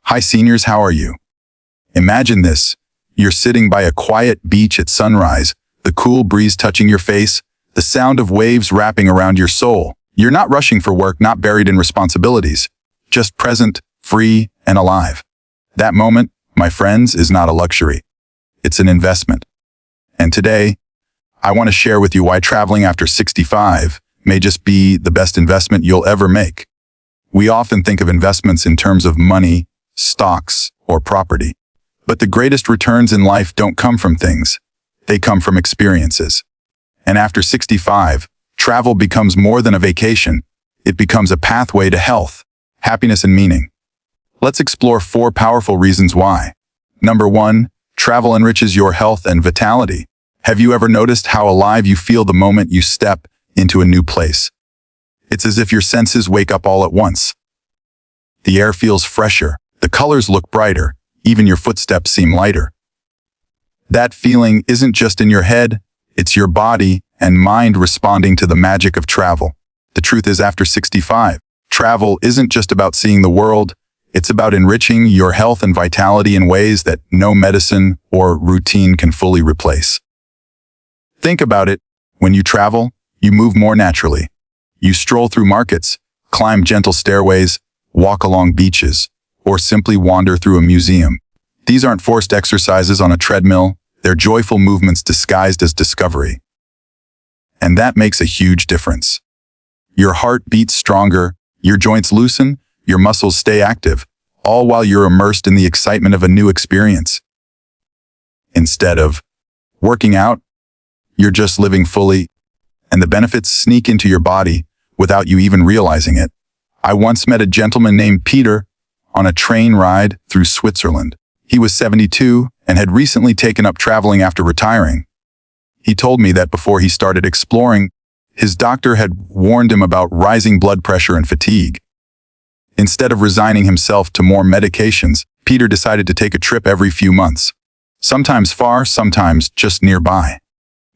Hi seniors, how are you? Imagine this. You're sitting by a quiet beach at sunrise, the cool breeze touching your face, the sound of waves wrapping around your soul. You're not rushing for work, not buried in responsibilities, just present, free, and alive. That moment, my friends, is not a luxury. It's an investment. And today, I want to share with you why traveling after 65 may just be the best investment you'll ever make. We often think of investments in terms of money, stocks, or property. But the greatest returns in life don't come from things. They come from experiences. And after 65, travel becomes more than a vacation. It becomes a pathway to health, happiness, and meaning. Let's explore 4 powerful reasons why. Number 1, travel enriches your health and vitality. Have you ever noticed how alive you feel the moment you step into a new place? It's as if your senses wake up all at once. The air feels fresher, the colors look brighter, even your footsteps seem lighter. That feeling isn't just in your head, it's your body and mind responding to the magic of travel. The truth is, after 65, travel isn't just about seeing the world, it's about enriching your health and vitality in ways that no medicine or routine can fully replace. Think about it. When you travel, you move more naturally. You stroll through markets, climb gentle stairways, walk along beaches, or simply wander through a museum. These aren't forced exercises on a treadmill, they're joyful movements disguised as discovery. And that makes a huge difference. Your heart beats stronger, your joints loosen, your muscles stay active, all while you're immersed in the excitement of a new experience. Instead of working out, you're just living fully, and the benefits sneak into your body without you even realizing it. I once met a gentleman named Peter on a train ride through Switzerland. He was 72 and had recently taken up traveling after retiring. He told me that before he started exploring, his doctor had warned him about rising blood pressure and fatigue. Instead of resigning himself to more medications, Peter decided to take a trip every few months. Sometimes far, sometimes just nearby.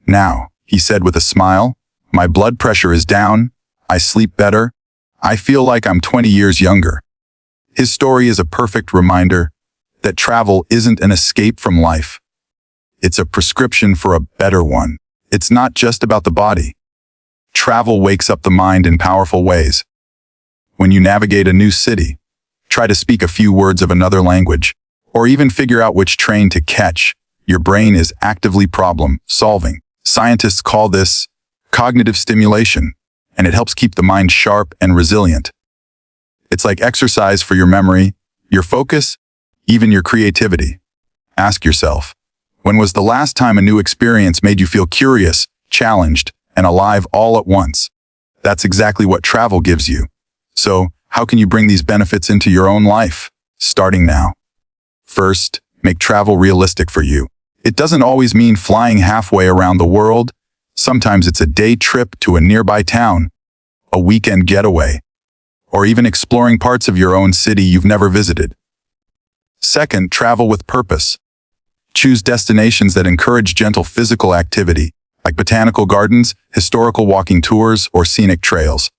Now, he said with a smile, my blood pressure is down, I sleep better, I feel like I'm 20 years younger. His story is a perfect reminder that travel isn't an escape from life. It's a prescription for a better one. It's not just about the body. Travel wakes up the mind in powerful ways. When you navigate a new city, try to speak a few words of another language, or even figure out which train to catch, your brain is actively problem-solving. Scientists call this cognitive stimulation, and it helps keep the mind sharp and resilient. It's like exercise for your memory, your focus, even your creativity. Ask yourself, when was the last time a new experience made you feel curious, challenged, and alive all at once? That's exactly what travel gives you. So, how can you bring these benefits into your own life? Starting now. First, make travel realistic for you. It doesn't always mean flying halfway around the world. Sometimes it's a day trip to a nearby town, a weekend getaway, or even exploring parts of your own city you've never visited. Second, travel with purpose. Choose destinations that encourage gentle physical activity, like botanical gardens, historical walking tours, or scenic trails.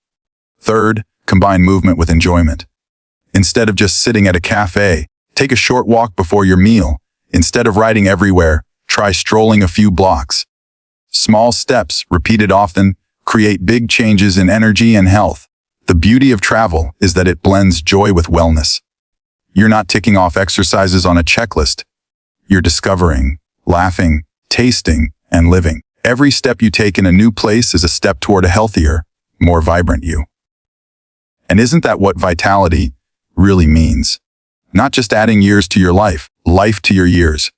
Third, combine movement with enjoyment. Instead of just sitting at a cafe, take a short walk before your meal. Instead of riding everywhere, try strolling a few blocks. Small steps, repeated often, create big changes in energy and health. The beauty of travel is that it blends joy with wellness. You're not ticking off exercises on a checklist. You're discovering, laughing, tasting, and living. Every step you take in a new place is a step toward a healthier, more vibrant you. And isn't that what vitality really means? Not just adding years to your life, life to your years.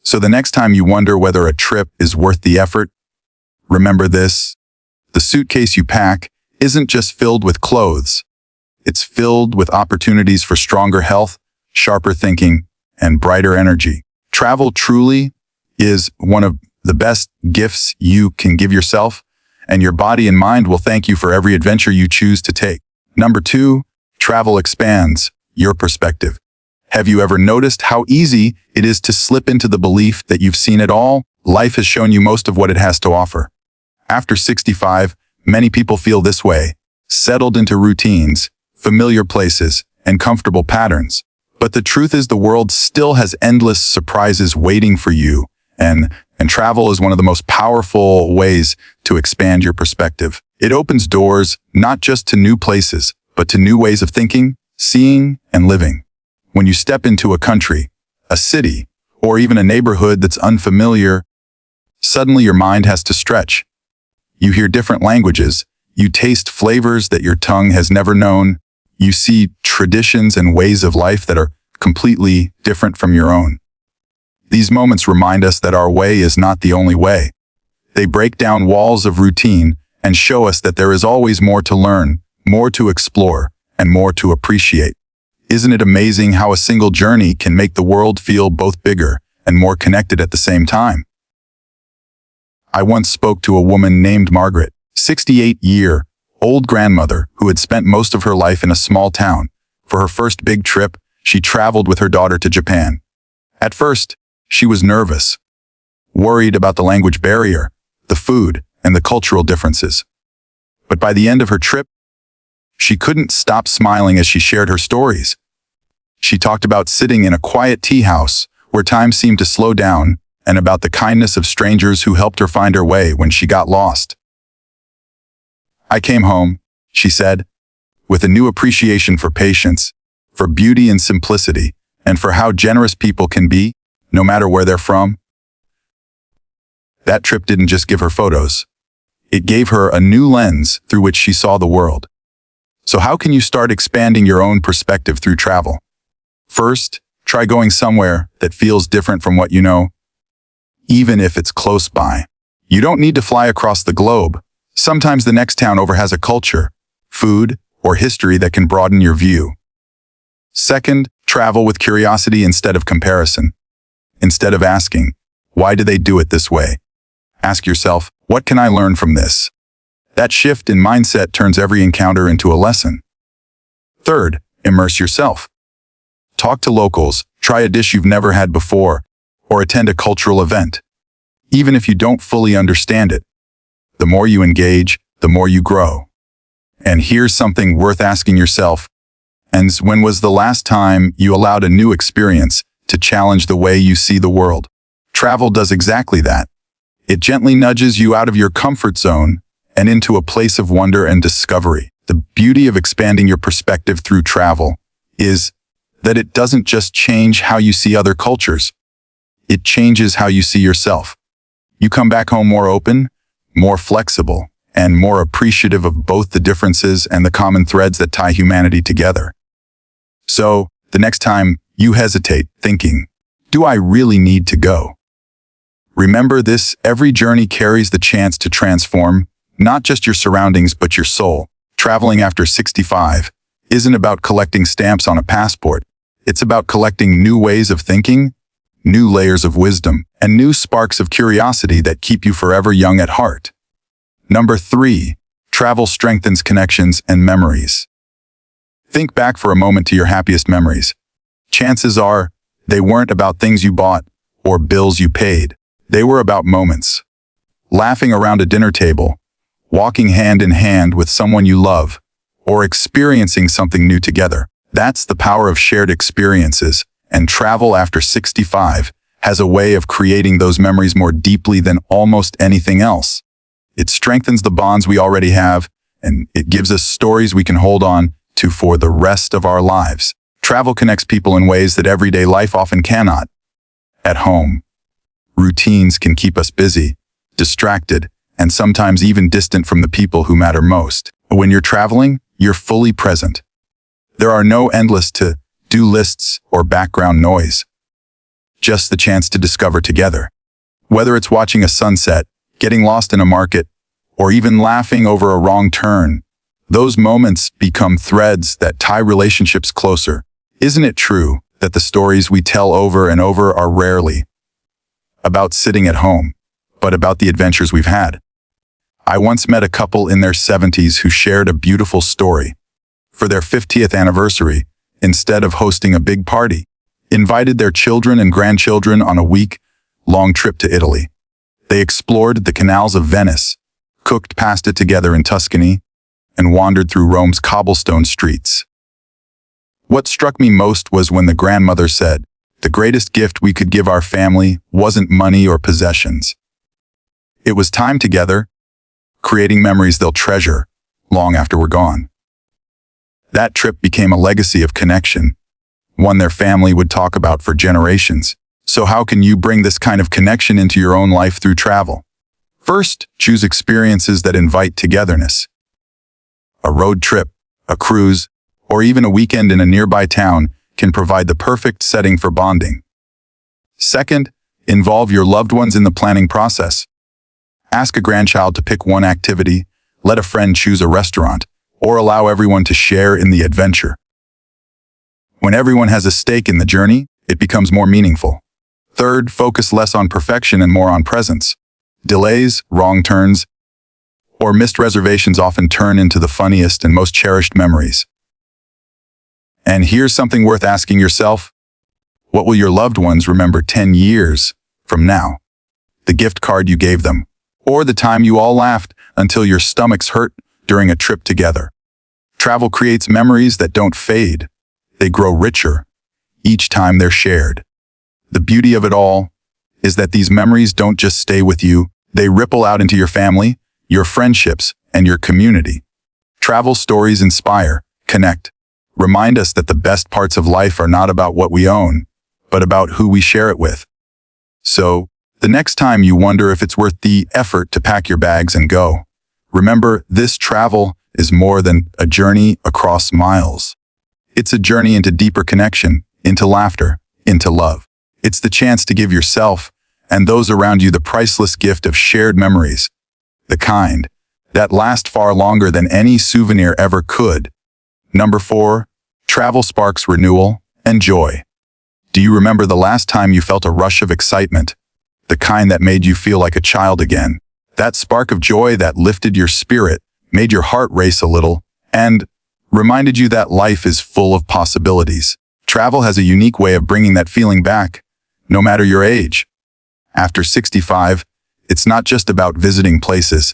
So the next time you wonder whether a trip is worth the effort, remember this: the suitcase you pack isn't just filled with clothes. It's filled with opportunities for stronger health, sharper thinking, and brighter energy. Travel truly is one of the best gifts you can give yourself, and your body and mind will thank you for every adventure you choose to take. Number 2, travel expands your perspective. Have you ever noticed how easy it is to slip into the belief that you've seen it all? Life has shown you most of what it has to offer. After 65, many people feel this way, settled into routines, familiar places, and comfortable patterns. But the truth is the world still has endless surprises waiting for you, and travel is one of the most powerful ways to expand your perspective. It opens doors not just to new places, but to new ways of thinking, seeing, and living. When you step into a country, a city, or even a neighborhood that's unfamiliar, suddenly your mind has to stretch. You hear different languages, you taste flavors that your tongue has never known, you see traditions and ways of life that are completely different from your own. These moments remind us that our way is not the only way. They break down walls of routine and show us that there is always more to learn, more to explore, and more to appreciate. Isn't it amazing how a single journey can make the world feel both bigger and more connected at the same time? I once spoke to a woman named Margaret, 68-year-old grandmother who had spent most of her life in a small town. For her first big trip, she traveled with her daughter to Japan. At first, she was nervous, worried about the language barrier, the food, and the cultural differences. But by the end of her trip, she couldn't stop smiling as she shared her stories. She talked about sitting in a quiet tea house where time seemed to slow down, and about the kindness of strangers who helped her find her way when she got lost. I came home, she said, with a new appreciation for patience, for beauty and simplicity, and for how generous people can be, no matter where they're from. That trip didn't just give her photos. It gave her a new lens through which she saw the world. So how can you start expanding your own perspective through travel? First, try going somewhere that feels different from what you know, even if it's close by. You don't need to fly across the globe. Sometimes the next town over has a culture, food, or history that can broaden your view. Second, travel with curiosity instead of comparison. Instead of asking, why do they do it this way? Ask yourself, what can I learn from this? That shift in mindset turns every encounter into a lesson. Third, immerse yourself. Talk to locals, try a dish you've never had before, or attend a cultural event. Even if you don't fully understand it, the more you engage, the more you grow. And here's something worth asking yourself. And when was the last time you allowed a new experience to challenge the way you see the world? Travel does exactly that. It gently nudges you out of your comfort zone and into a place of wonder and discovery. The beauty of expanding your perspective through travel is that it doesn't just change how you see other cultures. It changes how you see yourself. You come back home more open, more flexible, and more appreciative of both the differences and the common threads that tie humanity together. So, the next time you hesitate, thinking, do I really need to go? Remember this, every journey carries the chance to transform not just your surroundings but your soul. Traveling after 65 isn't about collecting stamps on a passport. It's about collecting new ways of thinking, new layers of wisdom, and new sparks of curiosity that keep you forever young at heart. Number 3, travel strengthens connections and memories. Think back for a moment to your happiest memories. Chances are, they weren't about things you bought or bills you paid. They were about moments. Laughing around a dinner table, walking hand in hand with someone you love, or experiencing something new together. That's the power of shared experiences, and travel after 65 has a way of creating those memories more deeply than almost anything else. It strengthens the bonds we already have, and it gives us stories we can hold on to for the rest of our lives. Travel connects people in ways that everyday life often cannot. At home, routines can keep us busy, distracted, and sometimes even distant from the people who matter most. When you're traveling, you're fully present. There are no endless to-do lists or background noise. Just the chance to discover together. Whether it's watching a sunset, getting lost in a market, or even laughing over a wrong turn, those moments become threads that tie relationships closer. Isn't it true that the stories we tell over and over are rarely about sitting at home, but about the adventures we've had? I once met a couple in their 70s who shared a beautiful story. For their 50th anniversary, instead of hosting a big party, invited their children and grandchildren on a week-long trip to Italy. They explored the canals of Venice, cooked pasta together in Tuscany, and wandered through Rome's cobblestone streets. What struck me most was when the grandmother said, "The greatest gift we could give our family wasn't money or possessions. It was time together, creating memories they'll treasure long after we're gone." That trip became a legacy of connection, one their family would talk about for generations. So how can you bring this kind of connection into your own life through travel? First, choose experiences that invite togetherness. A road trip, a cruise, or even a weekend in a nearby town can provide the perfect setting for bonding. Second, involve your loved ones in the planning process. Ask a grandchild to pick one activity, let a friend choose a restaurant, or allow everyone to share in the adventure. When everyone has a stake in the journey, it becomes more meaningful. Third, focus less on perfection and more on presence. Delays, wrong turns, or missed reservations often turn into the funniest and most cherished memories. And here's something worth asking yourself. What will your loved ones remember 10 years from now? The gift card you gave them, or the time you all laughed until your stomachs hurt during a trip together. Travel creates memories that don't fade. They grow richer each time they're shared. The beauty of it all is that these memories don't just stay with you, they ripple out into your family, your friendships, and your community. Travel stories inspire, connect, remind us that the best parts of life are not about what we own, but about who we share it with. So, the next time you wonder if it's worth the effort to pack your bags and go, remember, this travel is more than a journey across miles. It's a journey into deeper connection, into laughter, into love. It's the chance to give yourself and those around you the priceless gift of shared memories, the kind that last far longer than any souvenir ever could. Number 4, travel sparks renewal and joy. Do you remember the last time you felt a rush of excitement, the kind that made you feel like a child again? That spark of joy that lifted your spirit, made your heart race a little, and reminded you that life is full of possibilities. Travel has a unique way of bringing that feeling back, no matter your age. After 65, it's not just about visiting places.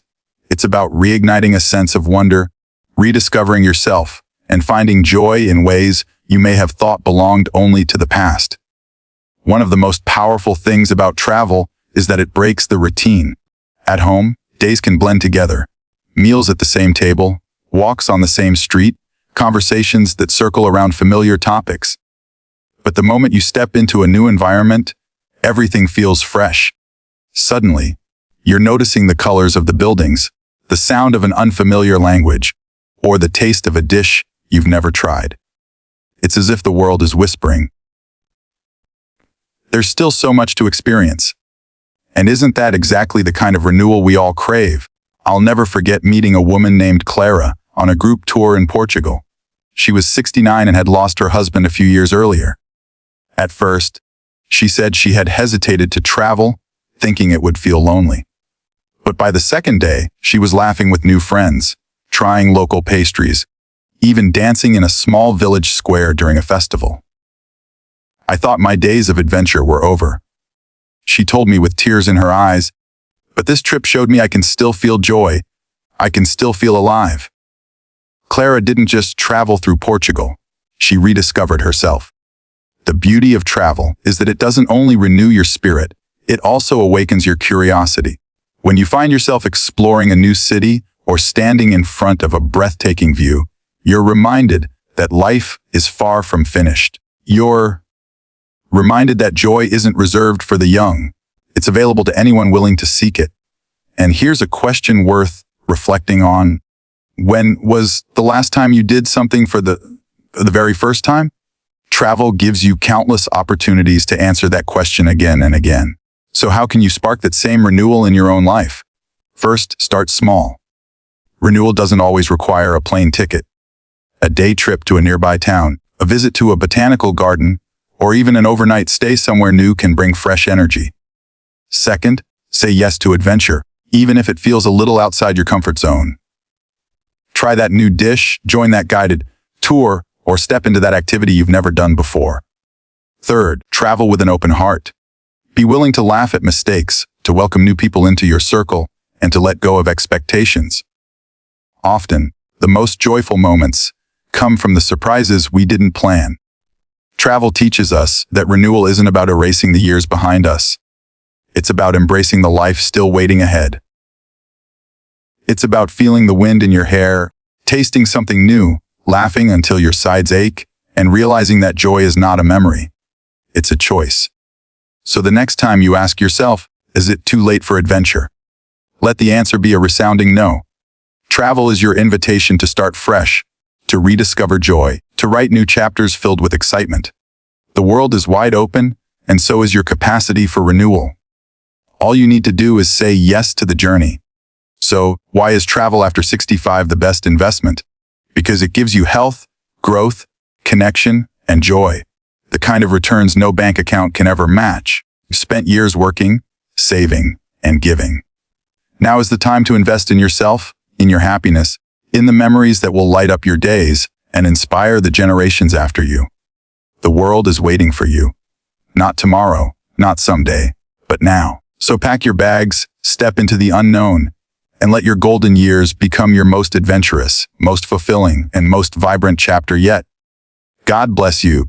It's about reigniting a sense of wonder, rediscovering yourself, and finding joy in ways you may have thought belonged only to the past. One of the most powerful things about travel is that it breaks the routine. At home, days can blend together. Meals at the same table, walks on the same street, conversations that circle around familiar topics. But the moment you step into a new environment, everything feels fresh. Suddenly, you're noticing the colors of the buildings, the sound of an unfamiliar language, or the taste of a dish you've never tried. It's as if the world is whispering, "There's still so much to experience." And isn't that exactly the kind of renewal we all crave? I'll never forget meeting a woman named Clara on a group tour in Portugal. She was 69 and had lost her husband a few years earlier. At first, she said she had hesitated to travel, thinking it would feel lonely. But by the second day, she was laughing with new friends, trying local pastries, even dancing in a small village square during a festival. I thought my days of adventure were over. She told me with tears in her eyes, but this trip showed me I can still feel joy. I can still feel alive. Clara didn't just travel through Portugal. She rediscovered herself. The beauty of travel is that it doesn't only renew your spirit, it also awakens your curiosity. When you find yourself exploring a new city or standing in front of a breathtaking view, you're reminded that life is far from finished. You're reminded that joy isn't reserved for the young. It's available to anyone willing to seek it. And here's a question worth reflecting on. When was the last time you did something for the very first time? Travel gives you countless opportunities to answer that question again and again. So how can you spark that same renewal in your own life? First, start small. Renewal doesn't always require a plane ticket. A day trip to a nearby town, a visit to a botanical garden, or even an overnight stay somewhere new can bring fresh energy. Second, say yes to adventure, even if it feels a little outside your comfort zone. Try that new dish, join that guided tour, or step into that activity you've never done before. Third, travel with an open heart. Be willing to laugh at mistakes, to welcome new people into your circle, and to let go of expectations. Often, the most joyful moments come from the surprises we didn't plan. Travel teaches us that renewal isn't about erasing the years behind us. It's about embracing the life still waiting ahead. It's about feeling the wind in your hair, tasting something new, laughing until your sides ache, and realizing that joy is not a memory. It's a choice. So the next time you ask yourself, is it too late for adventure? Let the answer be a resounding no. Travel is your invitation to start fresh, to rediscover joy, to write new chapters filled with excitement. The world is wide open, and so is your capacity for renewal. All you need to do is say yes to the journey. So, why is travel after 65 the best investment? Because it gives you health, growth, connection, and joy. The kind of returns no bank account can ever match. You've spent years working, saving, and giving. Now is the time to invest in yourself, in your happiness, in the memories that will light up your days and inspire the generations after you. The world is waiting for you. Not tomorrow, not someday, but now. So pack your bags, step into the unknown, and let your golden years become your most adventurous, most fulfilling, and most vibrant chapter yet. God bless you,